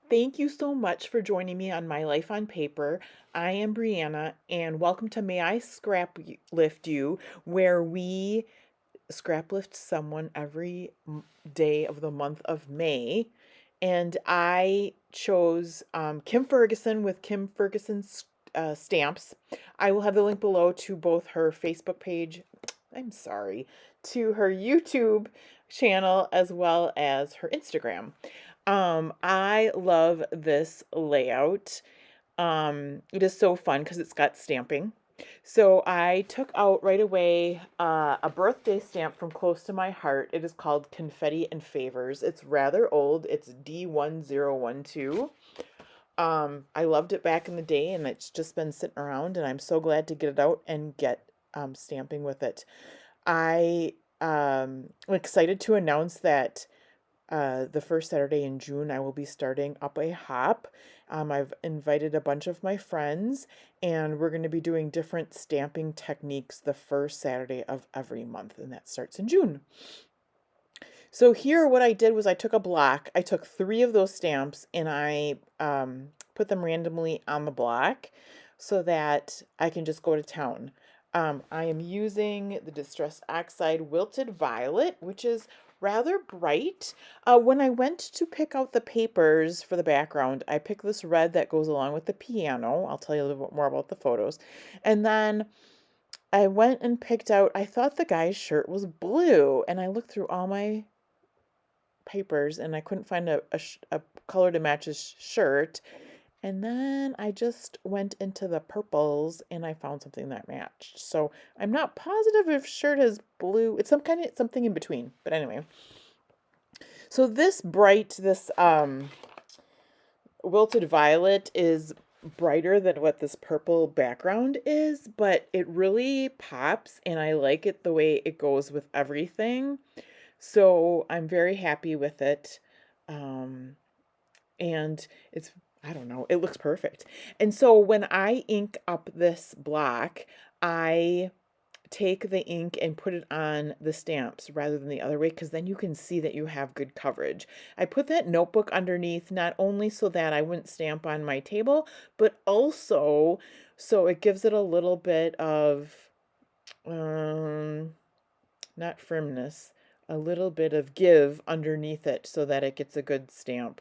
Thank you so much for joining me on My Life on Paper. I am Brianna, and welcome to May I Scraplift You, where we scraplift someone every day of the month of May. And I chose Kim Ferguson with Kim Ferguson's stamps. I will have the link below to both her Facebook page, I'm sorry, to her YouTube channel as well as her Instagram. I love this layout. It is so fun because it's got stamping. So I took out right away a birthday stamp from close to my heart. It is called Confetti and Favors. It's rather old. It's D1012. I loved it back in the day, and it's just been sitting around, and I'm so glad to get it out and get stamping with it. I am excited to announce that the first Saturday in June, I will be starting up a hop. I've invited a bunch of my friends, and we're going to be doing different stamping techniques the first Saturday of every month, and that starts in June. So here, what I did was I took a block. I took 3 of those stamps, and I put them randomly on the block so that I can just go to town. I am using the Distress Oxide Wilted Violet, which is rather bright. When I went to pick out the papers for the background, I picked this red that goes along with the piano. I'll tell you a little bit more about the photos. And then I went and picked out, I thought the guy's shirt was blue, and I looked through all my papers and I couldn't find a color to match his shirt. And then I just went into the purples and I found something that matched. So I'm not positive if shirt is blue. It's some kind of something in between. But anyway. So this wilted violet is brighter than what this purple background is, but it really pops and I like it the way it goes with everything. So I'm very happy with it. Um, and it's, I don't know, it looks perfect. And so when I ink up this block, I take the ink and put it on the stamps rather than the other way, because then you can see that you have good coverage. I put that notebook underneath not only so that I wouldn't stamp on my table, but also so it gives it a little bit of um, not firmness, a little bit of give underneath it so that it gets a good stamp,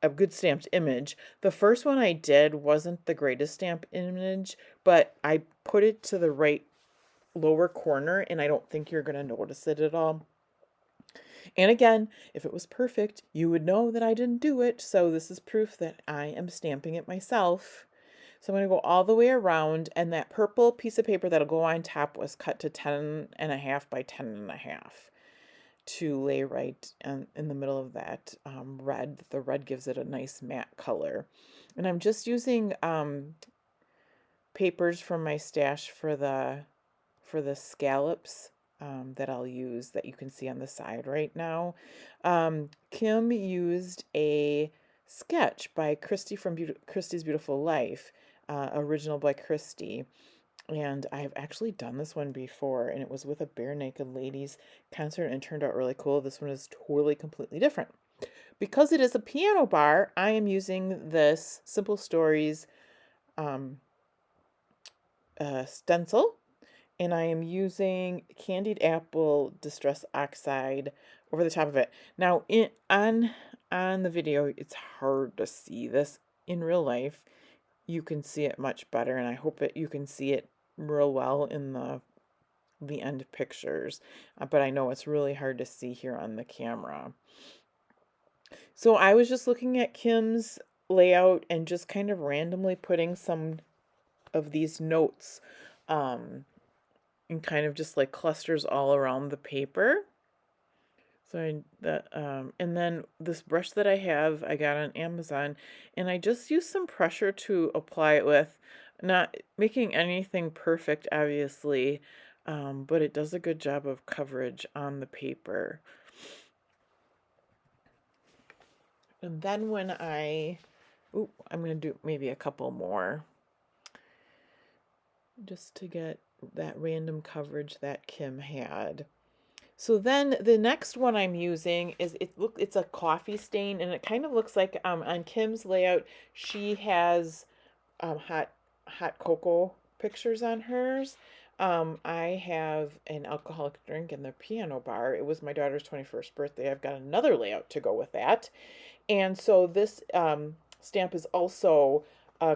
a good stamped image. The first one I did wasn't the greatest stamp image, but I put it to the right lower corner and I don't think you're going to notice it at all. And again, if it was perfect, you would know that I didn't do it. So this is proof that I am stamping it myself. So I'm going to go all the way around, and that purple piece of paper that'll go on top was cut to 10.5 by 10.5 to lay right in the middle of that red. The red gives it a nice matte color. And I'm just using papers from my stash for the scallops that I'll use that you can see on the side right now. Kim used a sketch by Christy from Christy's Beautiful Life, original by Christy. And I've actually done this one before, and it was with a Bare Naked Ladies concert, and it turned out really cool. This one is totally, completely different. Because it is a piano bar, I am using this Simple Stories stencil, and I am using Candied Apple Distress Oxide over the top of it. Now, on the video, it's hard to see this. In real life, you can see it much better, and I hope that you can see it real well in the end pictures. But I know it's really hard to see here on the camera. So I was just looking at Kim's layout and just kind of randomly putting some of these notes in kind of just like clusters all around the paper. So and then this brush that I have, I got on Amazon, and I just used some pressure to apply it with, not making anything perfect, obviously, but it does a good job of coverage on the paper. And then when I'm going to do maybe a couple more just to get that random coverage that Kim had. So then the next one I'm using is it's a coffee stain, and it kind of looks like on Kim's layout she has hot cocoa pictures on hers. I have an alcoholic drink in the piano bar. It was my daughter's 21st birthday. I've got another layout to go with that. And so this stamp is also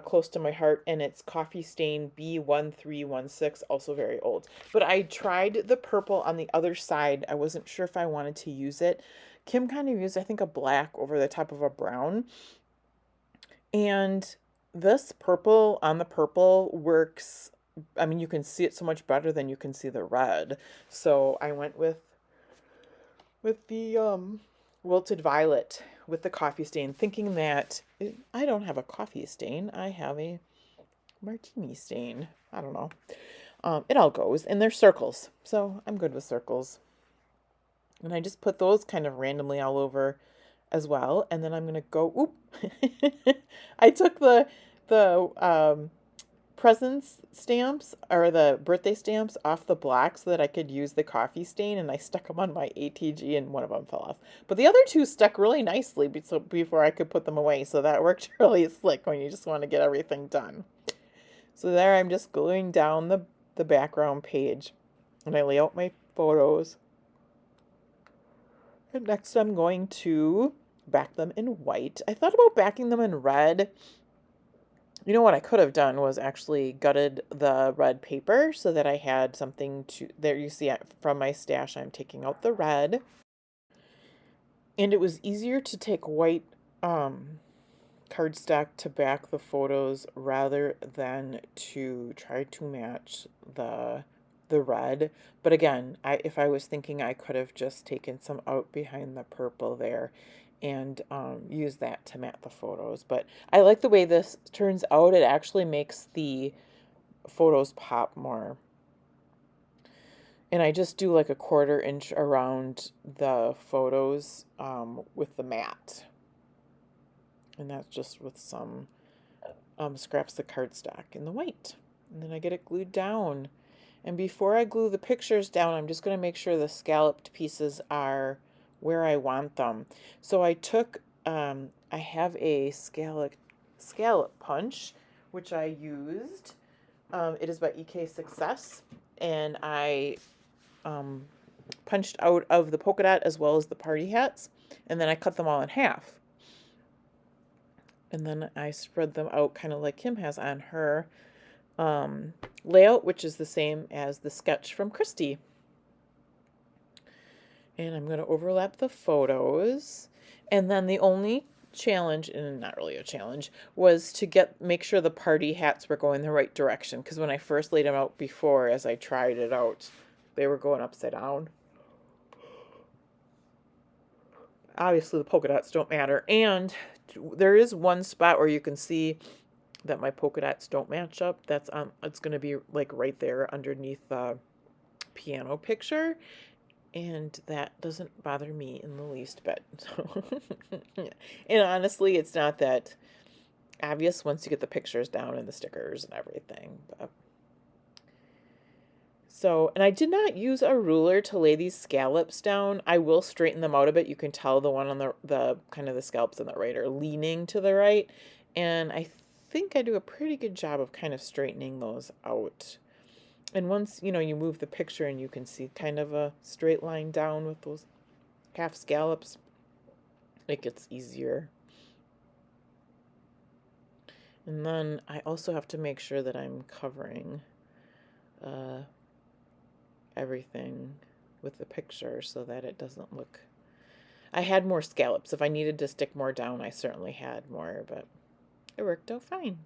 close to my heart, and it's Coffee Stain B1316, also very old. But I tried the purple on the other side. I wasn't sure if I wanted to use it. Kim kind of used, I think, a black over the top of a brown. And this purple on the purple works. I mean, you can see it so much better than you can see the red. So I went with the wilted violet with the coffee stain, thinking that I don't have a coffee stain, I have a martini stain. I don't know. It all goes, and they're circles, so I'm good with circles. And I just put those kind of randomly all over as well, and then I'm gonna go. Oop! I took the presents stamps or the birthday stamps off the block so that I could use the coffee stain, and I stuck them on my ATG, and one of them fell off. But the other two stuck really nicely before I could put them away, so that worked really slick when you just want to get everything done. So there I'm just gluing down the background page, and I lay out my photos. And next I'm going to back them in white. I thought about backing them in red. You know what I could have done was actually gutted the red paper so that I had something to, there you see from my stash, I'm taking out the red. And it was easier to take white cardstock to back the photos rather than to try to match the red. But again, if I was thinking, I could have just taken some out behind the purple there and use that to matte the photos. But I like the way this turns out. It actually makes the photos pop more. And I just do like a 1/4 inch around the photos with the matte. And that's just with some scraps of cardstock in the white. And then I get it glued down. And before I glue the pictures down, I'm just going to make sure the scalloped pieces are where I want them. So I took, I have a scallop punch, which I used. It is by EK Success. And I punched out of the polka dot as well as the party hats. And then I cut them all in half. And then I spread them out kind of like Kim has on her layout, which is the same as the sketch from Christy. And I'm going to overlap the photos. And then the only challenge, and not really a challenge, was to make sure the party hats were going the right direction. Because when I first laid them out before, as I tried it out, they were going upside down. Obviously, the polka dots don't matter. And there is one spot where you can see that my polka dots don't match up. That's it's going to be like right there underneath the piano picture, and that doesn't bother me in the least bit. And honestly, it's not that obvious once you get the pictures down and the stickers and everything. But so, and I did not use a ruler to lay these scallops down. I will straighten them out a bit. You can tell the one on the kind of the scallops on the right are leaning to the right, and I think I do a pretty good job of kind of straightening those out. And once, you move the picture and you can see kind of a straight line down with those half scallops, it gets easier. And then I also have to make sure that I'm covering everything with the picture so that it doesn't look... I had more scallops. If I needed to stick more down, I certainly had more, but it worked out fine.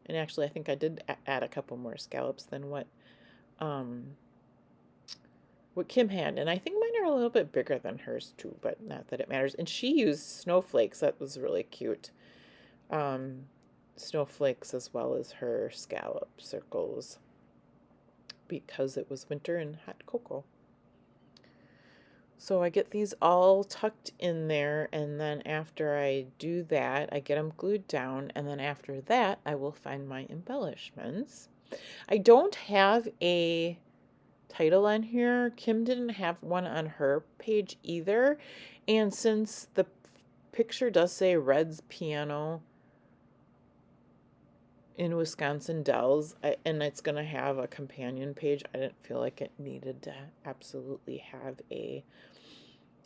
And actually, I think I did add a couple more scallops than what Kim had. And I think mine are a little bit bigger than hers too, but not that it matters. And she used snowflakes. That was really cute. Snowflakes as well as her scallop circles because it was winter and hot cocoa. So I get these all tucked in there, and then after I do that, I get them glued down, and then after that, I will find my embellishments. I don't have a title on here. Kim didn't have one on her page either. And since the picture does say Red's Piano in Wisconsin Dells, and it's going to have a companion page, I didn't feel like it needed to absolutely have a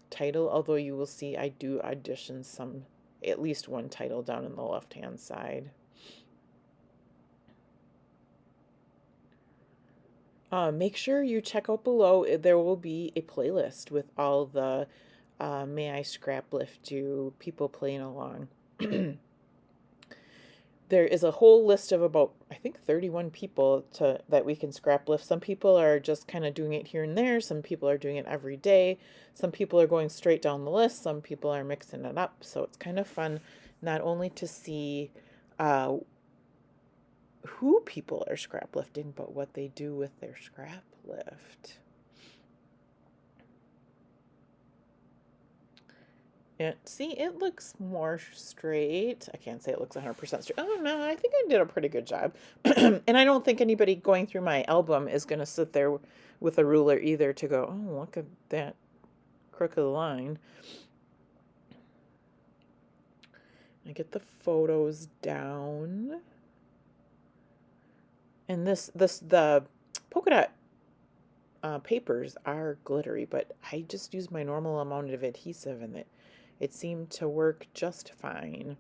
title, although you will see I do audition at least one title down in the left-hand side. Make sure you check out below. There will be a playlist with all the May I Scraplift You people playing along. There is a whole list of about, I think, 31 people that we can scrap lift. Some people are just kind of doing it here and there. Some people are doing it every day. Some people are going straight down the list. Some people are mixing it up. So it's kind of fun not only to see who people are scrap lifting, but what they do with their scrap lift. See, it looks more straight. I can't say it looks 100% straight. Oh, no, I think I did a pretty good job. And I don't think anybody going through my album is going to sit there with a ruler either to go, oh, look at that crooked line. I get the photos down. And the polka dot papers are glittery, but I just used my normal amount of adhesive and it seemed to work just fine.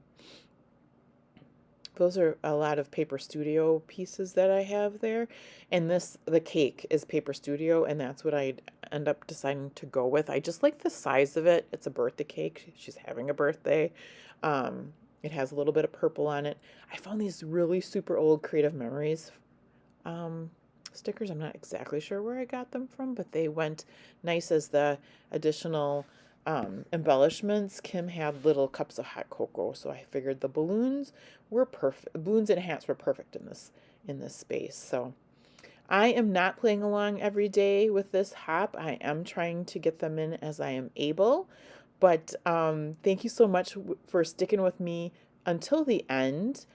Those are a lot of Paper Studio pieces that I have there. And the cake is Paper Studio, and that's what I'd end up deciding to go with. I just like the size of it. It's a birthday cake. She's having a birthday. It has a little bit of purple on it. I found these really super old Creative Memories stickers. I'm not exactly sure where I got them from, but they went nice as the additional embellishments. Kim had little cups of hot cocoa, so I figured the balloons were perfect. Balloons and hats were perfect in this space. So I am not playing along every day with this hop. I am trying to get them in as I am able. But thank you so much for sticking with me until the end.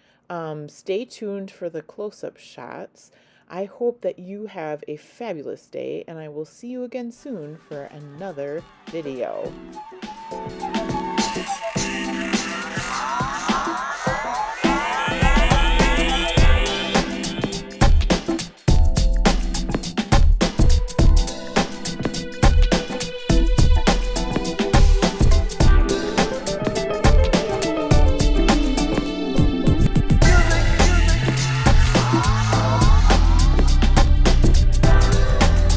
Stay tuned for the close-up shots. I hope that you have a fabulous day, and I will see you again soon for another video.